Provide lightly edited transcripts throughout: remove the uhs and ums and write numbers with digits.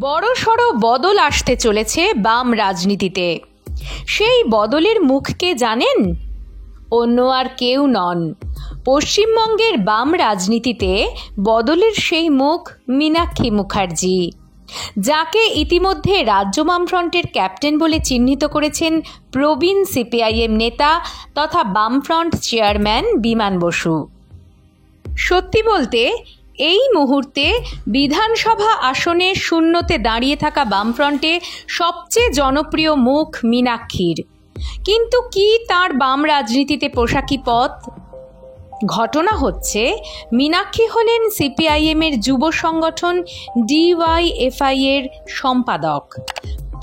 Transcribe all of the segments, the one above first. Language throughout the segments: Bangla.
বড়সড় বদল আসতে চলেছে বাম রাজনীতিতে। সেই বদলের মুখকে জানেন? অন্য আর কেউ নন, পশ্চিমবঙ্গের বাম রাজনীতিতে বদলের সেই মুখ মীনাক্ষী মুখার্জি, যাকে ইতিমধ্যে রাজ্য বামফ্রন্টের ক্যাপ্টেন বলে চিহ্নিত করেছেন প্রবীণ সিপিআইএম নেতা তথা বামফ্রন্ট চেয়ারম্যান বিমান বসু। সত্যি বলতে এই মুহূর্তে বিধানসভা আসনে শূন্যতে দাঁড়িয়ে থাকা বামফ্রন্টে সবচেয়ে জনপ্রিয় মুখ মীনাক্ষীর। কিন্তু কি তার বাম রাজনীতিতে পোশাকি পথ? ঘটনা হচ্ছে, মীনাক্ষী হলেন সিপিআইএমের যুব সংগঠন ডিওয়াইএফআই এর সম্পাদক।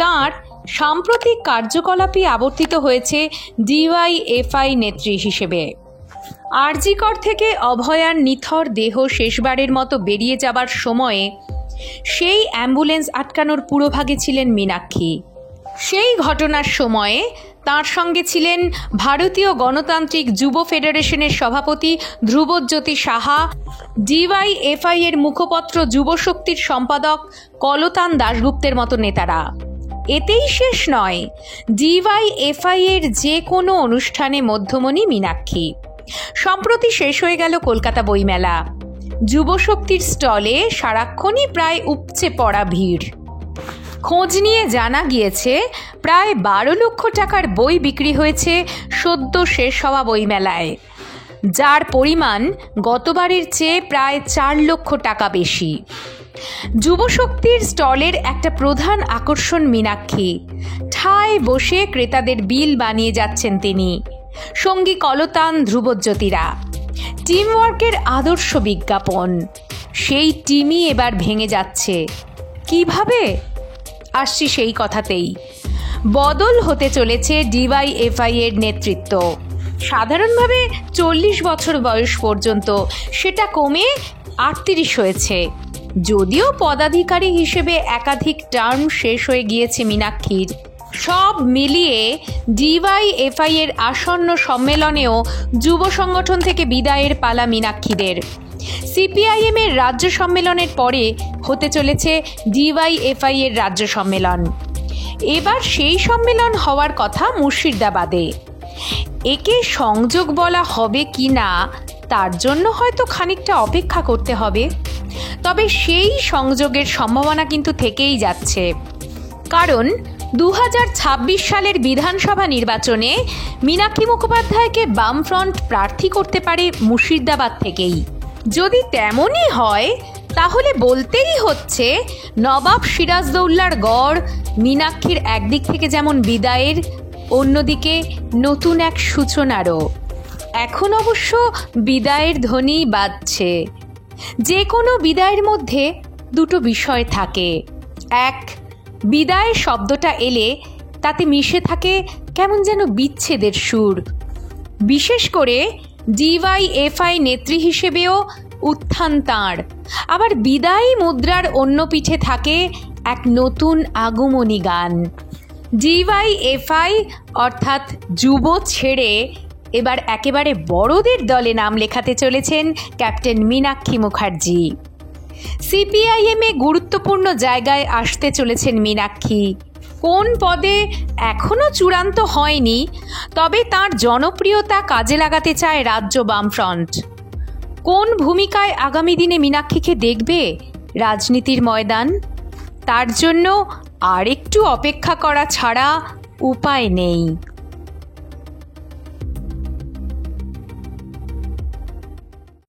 তাঁর সাম্প্রতিক কার্যকলাপই আবর্তিত হয়েছে ডিওয়াইএফআই নেত্রী হিসেবে। আরজিকর থেকে অভয়ার নিথর দেহ শেষবারের মতো বেরিয়ে যাবার সময়ে সেই অ্যাম্বুলেন্স আটকানোর পুরোভাগে ছিলেন মীনাক্ষী। সেই ঘটনার সময়ে তার সঙ্গে ছিলেন ভারতীয় গণতান্ত্রিক যুব ফেডারেশনের সভাপতি ধ্রুবজ্যোতি সাহা, ডিওয়াইএফআই এর মুখপত্র যুবশক্তির সম্পাদক কলতান দাশগুপ্তের মতো নেতারা। এতেই শেষ নয়, ডিওয়াইএফআই এর যে কোনো অনুষ্ঠানে মধ্যমণি মীনাক্ষী। সম্প্রতি শেষ হয়ে গেল কলকাতা বইমেলা। যুবশক্তির স্টলে সারাক্ষণই প্রায় উপচে পড়া ভিড়। খোঁজ নিয়ে জানা গিয়েছে, প্রায় 12 লক্ষ টাকার বই বিক্রি হয়েছে সদ্য শেষ হওয়া বইমেলায়, যার পরিমাণ গতবারের চেয়ে প্রায় 4 লক্ষ টাকা বেশি। যুবশক্তির স্টলের একটা প্রধান আকর্ষণ মীনাক্ষী। ঠায় বসে ক্রেতাদের বিল বানিয়ে যাচ্ছেন তিনি, সঙ্গী কলতান, ধ্রুবজ্যোতিরা। টিমওয়ার্কের আদর্শ বিজ্ঞাপন। সেই টিমই এবার ভেঙে যাচ্ছে। কিভাবে? আসছি সেই কথাতেই। বদল হতে চলেছে ডিওয়াইএফআই এর নেতৃত্ব। সাধারণভাবে 40 বছর বয়স পর্যন্ত সেটা কমে 38 হয়েছে। যদিও পদাধিকারী হিসেবে একাধিক টার্ম শেষ হয়ে গিয়েছে মীনাক্ষীর। সব মিলিয়ে ডিওয়াইএফআই এর আসন্ন সম্মেলনেও যুব সংগঠন থেকে বিদায়ের পালা মীনাক্ষীদের। সিপিআইএম এর রাজ্য সম্মেলনের পরে হতে চলেছে ডিওয়াইএফআই এর রাজ্য সম্মেলন। এবার সেই সম্মেলন হওয়ার কথা মুর্শিদাবাদে। একে সংযোগ বলা হবে কি না তার জন্য হয়তো খানিকটা অপেক্ষা করতে হবে। তবে সেই সংযোগের সম্ভাবনা কিন্তু থেকেই যাচ্ছে, কারণ 2026 সালের বিধানসভা নির্বাচনে মীনাক্ষী মুখোপাধ্যায়কে বামফ্রন্ট প্রার্থী করতে পারে মুর্শিদাবাদ থেকেই। যদি তেমনই হয় তাহলে বলতেই হচ্ছে, নবাব সিরাজদৌল্লার গড় মীনাক্ষীর একদিক থেকে যেমন বিদায়ের, অন্যদিকে নতুন এক সূচনারও। এখন অবশ্য বিদায়ের ধ্বনি বাজছে। যে কোনো বিদায়ের মধ্যে দুটো বিষয় থাকে। এক, বিদায় শব্দটা এলে তাতে মিশে থাকে কেমন যেন বিচ্ছেদের সুর। বিশেষ করে ডিওয়াইএফআই নেত্রী হিসেবেও উত্থান তাঁর। আবার বিদায়ী মুদ্রার অন্য পিঠে থাকে এক নতুন আগমনী গান। ডিওয়াইএফআই অর্থাৎ যুব ছেড়ে এবার একেবারে বড়দের দলে নাম লেখাতে চলেছেন ক্যাপ্টেন মীনাক্ষী মুখার্জি। সিপিআইএমে গুরুত্বপূর্ণ জায়গায় আসতে চলেছেন মীনাক্ষী। কোন পদে এখনও চূড়ান্ত হয়নি, তবে তার জনপ্রিয়তা কাজে লাগাতে চায় রাজ্য বামফ্রন্ট। কোন ভূমিকায় আগামী দিনে মীনাক্ষীকে দেখবে রাজনীতির ময়দান? তার জন্য আর একটু অপেক্ষা করা ছাড়া উপায় নেই।